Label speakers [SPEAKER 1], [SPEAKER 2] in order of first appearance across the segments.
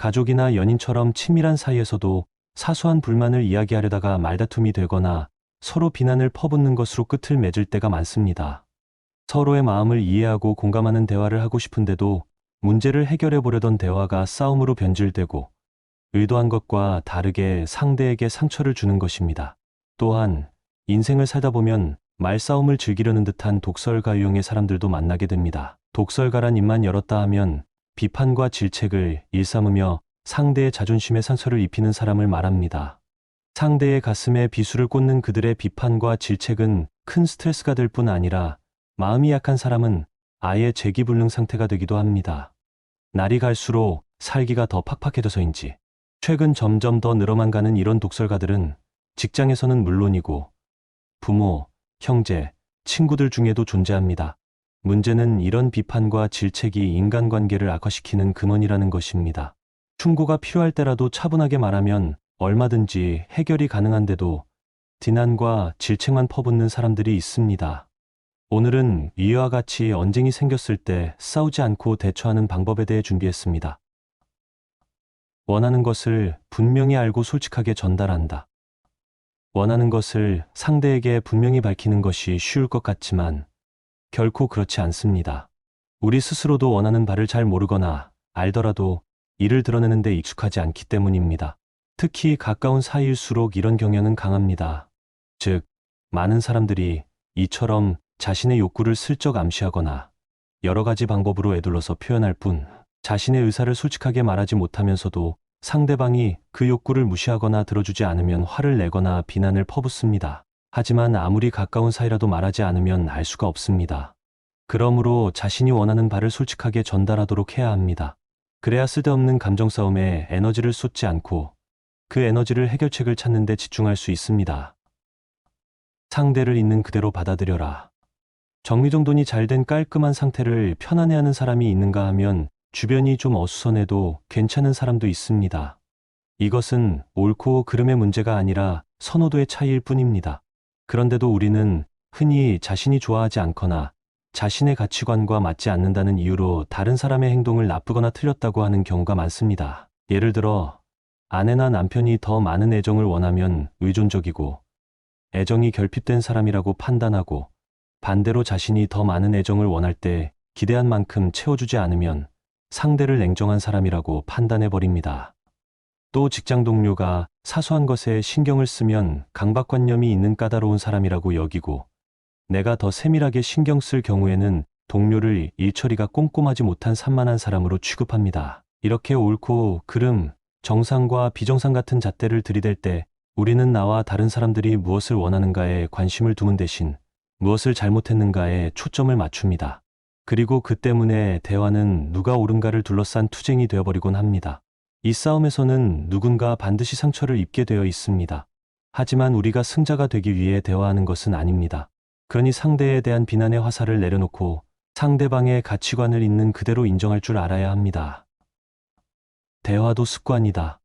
[SPEAKER 1] 가족이나 연인처럼 친밀한 사이에서도 사소한 불만을 이야기하려다가 말다툼이 되거나 서로 비난을 퍼붓는 것으로 끝을 맺을 때가 많습니다. 서로의 마음을 이해하고 공감하는 대화를 하고 싶은데도 문제를 해결해 보려던 대화가 싸움으로 변질되고 의도한 것과 다르게 상대에게 상처를 주는 것입니다. 또한 인생을 살다 보면 말싸움을 즐기려는 듯한 독설가 유형의 사람들도 만나게 됩니다. 독설가란 입만 열었다 하면 비판과 질책을 일삼으며 상대의 자존심에 상처를 입히는 사람을 말합니다. 상대의 가슴에 비수를 꽂는 그들의 비판과 질책은 큰 스트레스가 될 뿐 아니라 마음이 약한 사람은 아예 재기불능 상태가 되기도 합니다. 날이 갈수록 살기가 더 팍팍해져서인지 최근 점점 더 늘어만 가는 이런 독설가들은 직장에서는 물론이고 부모, 형제, 친구들 중에도 존재합니다. 문제는 이런 비판과 질책이 인간관계를 악화시키는 근원이라는 것입니다. 충고가 필요할 때라도 차분하게 말하면 얼마든지 해결이 가능한데도 비난과 질책만 퍼붓는 사람들이 있습니다. 오늘은 이와 같이 언쟁이 생겼을 때 싸우지 않고 대처하는 방법에 대해 준비했습니다. 원하는 것을 분명히 알고 솔직하게 전달한다. 원하는 것을 상대에게 분명히 밝히는 것이 쉬울 것 같지만 결코 그렇지 않습니다. 우리 스스로도 원하는 바를 잘 모르거나 알더라도 이를 드러내는 데 익숙하지 않기 때문입니다. 특히 가까운 사이일수록 이런 경향은 강합니다. 즉, 많은 사람들이 이처럼 자신의 욕구를 슬쩍 암시하거나 여러 가지 방법으로 에둘러서 표현할 뿐 자신의 의사를 솔직하게 말하지 못하면서도 상대방이 그 욕구를 무시하거나 들어주지 않으면 화를 내거나 비난을 퍼붓습니다. 하지만 아무리 가까운 사이라도 말하지 않으면 알 수가 없습니다. 그러므로 자신이 원하는 바를 솔직하게 전달하도록 해야 합니다. 그래야 쓸데없는 감정 싸움에 에너지를 쏟지 않고 그 에너지를 해결책을 찾는 데 집중할 수 있습니다. 상대를 있는 그대로 받아들여라. 정리정돈이 잘 된 깔끔한 상태를 편안해하는 사람이 있는가 하면 주변이 좀 어수선해도 괜찮은 사람도 있습니다. 이것은 옳고 그름의 문제가 아니라 선호도의 차이일 뿐입니다. 그런데도 우리는 흔히 자신이 좋아하지 않거나 자신의 가치관과 맞지 않는다는 이유로 다른 사람의 행동을 나쁘거나 틀렸다고 하는 경우가 많습니다. 예를 들어 아내나 남편이 더 많은 애정을 원하면 의존적이고 애정이 결핍된 사람이라고 판단하고 반대로 자신이 더 많은 애정을 원할 때 기대한 만큼 채워주지 않으면 상대를 냉정한 사람이라고 판단해버립니다. 또 직장 동료가 사소한 것에 신경을 쓰면 강박관념이 있는 까다로운 사람이라고 여기고 내가 더 세밀하게 신경 쓸 경우에는 동료를 일처리가 꼼꼼하지 못한 산만한 사람으로 취급합니다. 이렇게 옳고 그름, 정상과 비정상 같은 잣대를 들이댈 때 우리는 나와 다른 사람들이 무엇을 원하는가에 관심을 두는 대신 무엇을 잘못했는가에 초점을 맞춥니다. 그리고 그 때문에 대화는 누가 옳은가를 둘러싼 투쟁이 되어버리곤 합니다. 이 싸움에서는 누군가 반드시 상처를 입게 되어 있습니다. 하지만 우리가 승자가 되기 위해 대화하는 것은 아닙니다. 그러니 상대에 대한 비난의 화살을 내려놓고 상대방의 가치관을 있는 그대로 인정할 줄 알아야 합니다. 대화도 습관이다.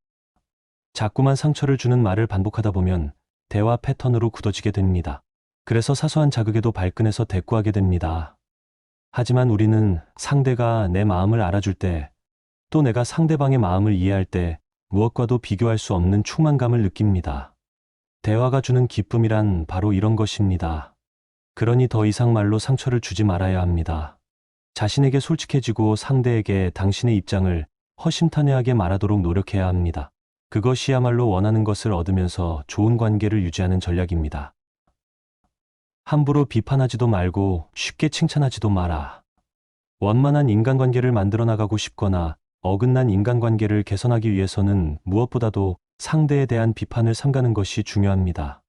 [SPEAKER 1] 자꾸만 상처를 주는 말을 반복하다 보면 대화 패턴으로 굳어지게 됩니다. 그래서 사소한 자극에도 발끈해서 대꾸하게 됩니다. 하지만 우리는 상대가 내 마음을 알아줄 때, 또 내가 상대방의 마음을 이해할 때 무엇과도 비교할 수 없는 충만감을 느낍니다. 대화가 주는 기쁨이란 바로 이런 것입니다. 그러니 더 이상 말로 상처를 주지 말아야 합니다. 자신에게 솔직해지고 상대에게 당신의 입장을 허심탄회하게 말하도록 노력해야 합니다. 그것이야말로 원하는 것을 얻으면서 좋은 관계를 유지하는 전략입니다. 함부로 비판하지도 말고 쉽게 칭찬하지도 마라. 원만한 인간관계를 만들어 나가고 싶거나 어긋난 인간관계를 개선하기 위해서는 무엇보다도 상대에 대한 비판을 삼가는 것이 중요합니다.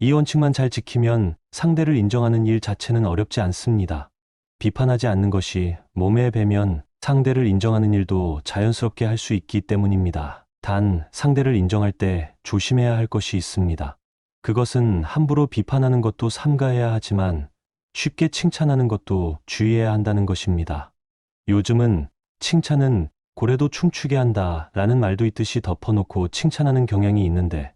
[SPEAKER 1] 이 원칙만 잘 지키면 상대를 인정하는 일 자체는 어렵지 않습니다. 비판하지 않는 것이 몸에 배면 상대를 인정하는 일도 자연스럽게 할 수 있기 때문입니다. 단, 상대를 인정할 때 조심해야 할 것이 있습니다. 그것은 함부로 비판하는 것도 삼가해야 하지만 쉽게 칭찬하는 것도 주의해야 한다는 것입니다. 요즘은 칭찬은 고래도 춤추게 한다 라는 말도 있듯이 덮어놓고 칭찬하는 경향이 있는데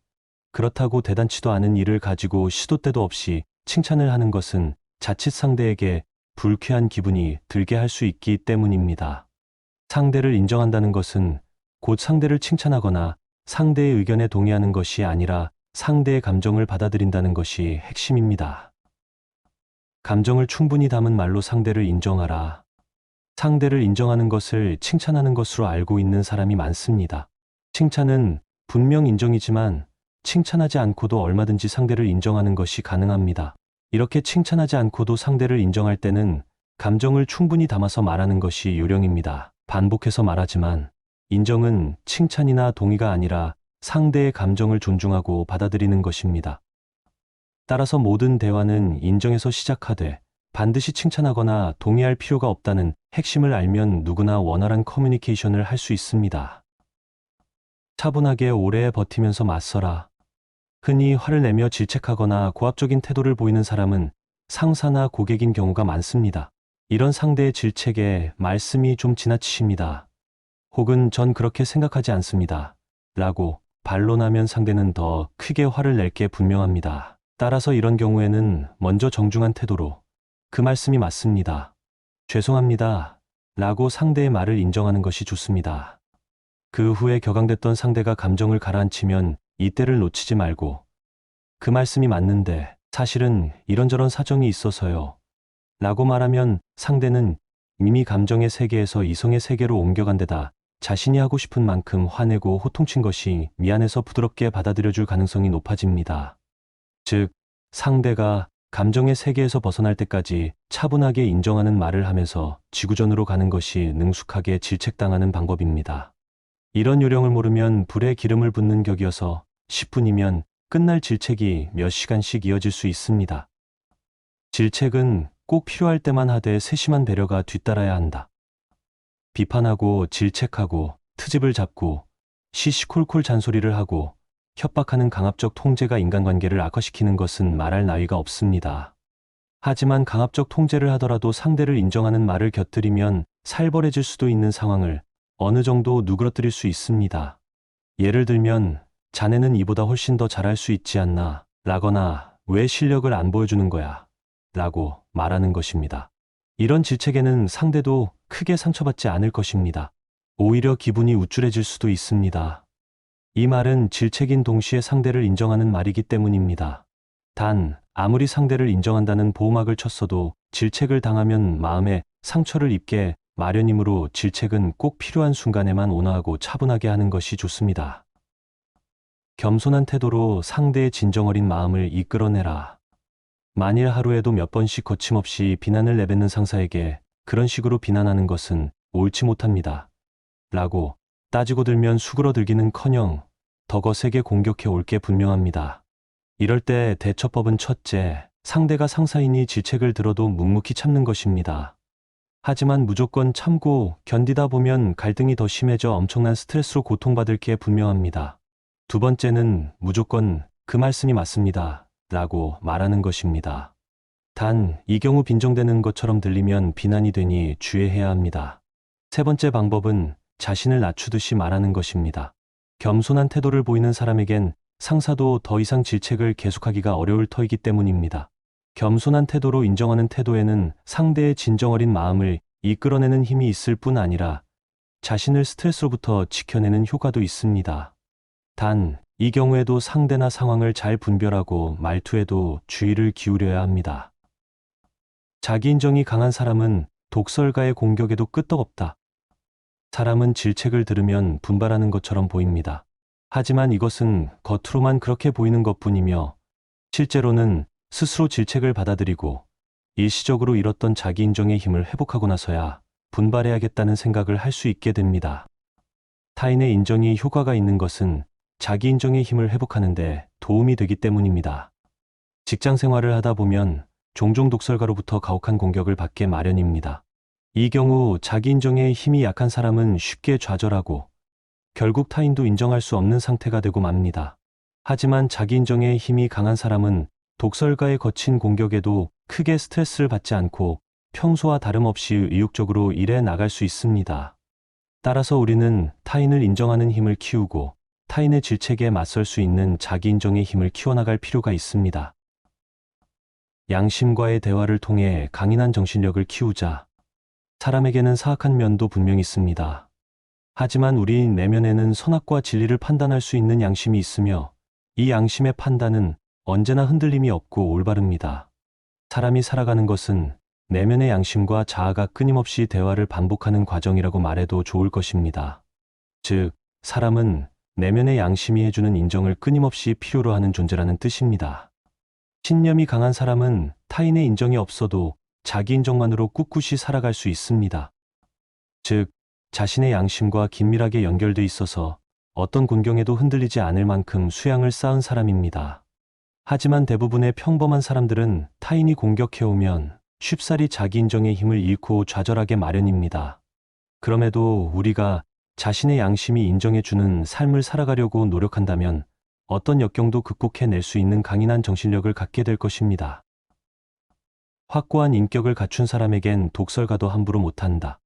[SPEAKER 1] 그렇다고 대단치도 않은 일을 가지고 시도 때도 없이 칭찬을 하는 것은 자칫 상대에게 불쾌한 기분이 들게 할 수 있기 때문입니다. 상대를 인정한다는 것은 곧 상대를 칭찬하거나 상대의 의견에 동의하는 것이 아니라 상대의 감정을 받아들인다는 것이 핵심입니다. 감정을 충분히 담은 말로 상대를 인정하라. 상대를 인정하는 것을 칭찬하는 것으로 알고 있는 사람이 많습니다. 칭찬은 분명 인정이지만 칭찬하지 않고도 얼마든지 상대를 인정하는 것이 가능합니다. 이렇게 칭찬하지 않고도 상대를 인정할 때는 감정을 충분히 담아서 말하는 것이 요령입니다. 반복해서 말하지만 인정은 칭찬이나 동의가 아니라 상대의 감정을 존중하고 받아들이는 것입니다. 따라서 모든 대화는 인정에서 시작하되 반드시 칭찬하거나 동의할 필요가 없다는 핵심을 알면 누구나 원활한 커뮤니케이션을 할 수 있습니다. 차분하게 오래 버티면서 맞서라. 흔히 화를 내며 질책하거나 고압적인 태도를 보이는 사람은 상사나 고객인 경우가 많습니다. 이런 상대의 질책에 말씀이 좀 지나치십니다. 혹은 전 그렇게 생각하지 않습니다. 라고 반론하면 상대는 더 크게 화를 낼 게 분명합니다. 따라서 이런 경우에는 먼저 정중한 태도로 그 말씀이 맞습니다. 죄송합니다. 라고 상대의 말을 인정하는 것이 좋습니다. 그 후에 격앙됐던 상대가 감정을 가라앉히면 이때를 놓치지 말고 그 말씀이 맞는데 사실은 이런저런 사정이 있어서요. 라고 말하면 상대는 이미 감정의 세계에서 이성의 세계로 옮겨간 데다 자신이 하고 싶은 만큼 화내고 호통친 것이 미안해서 부드럽게 받아들여줄 가능성이 높아집니다. 즉, 상대가 감정의 세계에서 벗어날 때까지 차분하게 인정하는 말을 하면서 지구전으로 가는 것이 능숙하게 질책당하는 방법입니다. 이런 요령을 모르면 불에 기름을 붓는 격이어서 10분이면 끝날 질책이 몇 시간씩 이어질 수 있습니다. 질책은 꼭 필요할 때만 하되 세심한 배려가 뒤따라야 한다. 비판하고 질책하고 트집을 잡고 시시콜콜 잔소리를 하고 협박하는 강압적 통제가 인간관계를 악화시키는 것은 말할 나위가 없습니다. 하지만 강압적 통제를 하더라도 상대를 인정하는 말을 곁들이면 살벌해질 수도 있는 상황을 어느 정도 누그러뜨릴 수 있습니다. 예를 들면 자네는 이보다 훨씬 더 잘할 수 있지 않나 라거나 왜 실력을 안 보여주는 거야 라고 말하는 것입니다. 이런 질책에는 상대도 크게 상처받지 않을 것입니다. 오히려 기분이 우쭐해질 수도 있습니다. 이 말은 질책인 동시에 상대를 인정하는 말이기 때문입니다. 단, 아무리 상대를 인정한다는 보호막을 쳤어도 질책을 당하면 마음에 상처를 입게 마련이므로 질책은 꼭 필요한 순간에만 온화하고 차분하게 하는 것이 좋습니다. 겸손한 태도로 상대의 진정 어린 마음을 이끌어내라. 만일 하루에도 몇 번씩 거침없이 비난을 내뱉는 상사에게 그런 식으로 비난하는 것은 옳지 못합니다. 라고 따지고 들면 수그러들기는커녕 더 거세게 공격해 올 게 분명합니다. 이럴 때 대처법은 첫째, 상대가 상사이니 질책을 들어도 묵묵히 참는 것입니다. 하지만 무조건 참고 견디다 보면 갈등이 더 심해져 엄청난 스트레스로 고통받을 게 분명합니다. 두 번째는 무조건 그 말씀이 맞습니다. 라고 말하는 것입니다. 단, 이 경우 빈정대는 것처럼 들리면 비난이 되니 주의해야 합니다. 세 번째 방법은 자신을 낮추듯이 말하는 것입니다. 겸손한 태도를 보이는 사람에겐 상사도 더 이상 질책을 계속하기가 어려울 터이기 때문입니다. 겸손한 태도로 인정하는 태도에는 상대의 진정 어린 마음을 이끌어내는 힘이 있을 뿐 아니라 자신을 스트레스로부터 지켜내는 효과도 있습니다. 단, 이 경우에도 상대나 상황을 잘 분별하고 말투에도 주의를 기울여야 합니다. 자기인정이 강한 사람은 독설가의 공격에도 끄떡없다. 사람은 질책을 들으면 분발하는 것처럼 보입니다. 하지만 이것은 겉으로만 그렇게 보이는 것뿐이며 실제로는 스스로 질책을 받아들이고 일시적으로 잃었던 자기인정의 힘을 회복하고 나서야 분발해야겠다는 생각을 할 수 있게 됩니다. 타인의 인정이 효과가 있는 것은 자기인정의 힘을 회복하는 데 도움이 되기 때문입니다. 직장 생활을 하다 보면 종종 독설가로부터 가혹한 공격을 받게 마련입니다. 이 경우 자기인정의 힘이 약한 사람은 쉽게 좌절하고 결국 타인도 인정할 수 없는 상태가 되고 맙니다. 하지만 자기인정의 힘이 강한 사람은 독설가의 거친 공격에도 크게 스트레스를 받지 않고 평소와 다름없이 의욕적으로 일해 나갈 수 있습니다. 따라서 우리는 타인을 인정하는 힘을 키우고 타인의 질책에 맞설 수 있는 자기인정의 힘을 키워나갈 필요가 있습니다. 양심과의 대화를 통해 강인한 정신력을 키우자. 사람에게는 사악한 면도 분명히 있습니다. 하지만 우리 내면에는 선악과 진리를 판단할 수 있는 양심이 있으며 이 양심의 판단은 언제나 흔들림이 없고 올바릅니다. 사람이 살아가는 것은 내면의 양심과 자아가 끊임없이 대화를 반복하는 과정이라고 말해도 좋을 것입니다. 즉, 사람은 내면의 양심이 해주는 인정을 끊임없이 필요로 하는 존재라는 뜻입니다. 신념이 강한 사람은 타인의 인정이 없어도 자기 인정만으로 꿋꿋이 살아갈 수 있습니다. 즉, 자신의 양심과 긴밀하게 연결돼 있어서 어떤 군경에도 흔들리지 않을 만큼 수양을 쌓은 사람입니다. 하지만 대부분의 평범한 사람들은 타인이 공격해오면 쉽사리 자기 인정의 힘을 잃고 좌절하게 마련입니다. 그럼에도 우리가 자신의 양심이 인정해주는 삶을 살아가려고 노력한다면 어떤 역경도 극복해낼 수 있는 강인한 정신력을 갖게 될 것입니다. 확고한 인격을 갖춘 사람에겐 독설가도 함부로 못한다.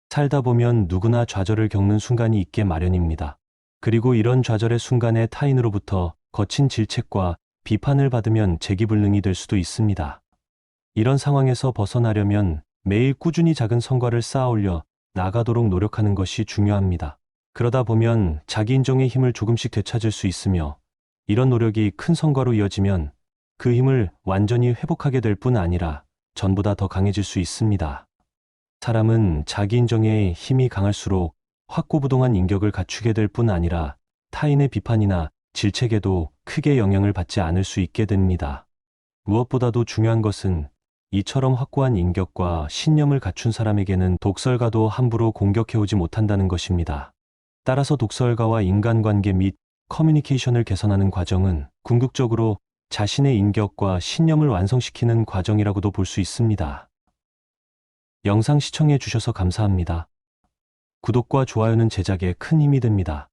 [SPEAKER 1] 살다 보면 누구나 좌절을 겪는 순간이 있게 마련입니다. 그리고 이런 좌절의 순간에 타인으로부터 거친 질책과 비판을 받으면 재기불능이 될 수도 있습니다. 이런 상황에서 벗어나려면 매일 꾸준히 작은 성과를 쌓아 올려 나가도록 노력하는 것이 중요합니다. 그러다 보면 자기 인정의 힘을 조금씩 되찾을 수 있으며 이런 노력이 큰 성과로 이어지면 그 힘을 완전히 회복하게 될 뿐 아니라 전보다 더 강해질 수 있습니다. 사람은 자기 인정의 힘이 강할수록 확고부동한 인격을 갖추게 될 뿐 아니라 타인의 비판이나 질책에도 크게 영향을 받지 않을 수 있게 됩니다. 무엇보다도 중요한 것은 이처럼 확고한 인격과 신념을 갖춘 사람에게는 독설가도 함부로 공격해오지 못한다는 것입니다. 따라서 독설가와 인간관계 및 커뮤니케이션을 개선하는 과정은 궁극적으로 자신의 인격과 신념을 완성시키는 과정이라고도 볼 수 있습니다. 영상 시청해 주셔서 감사합니다. 구독과 좋아요는 제작에 큰 힘이 됩니다.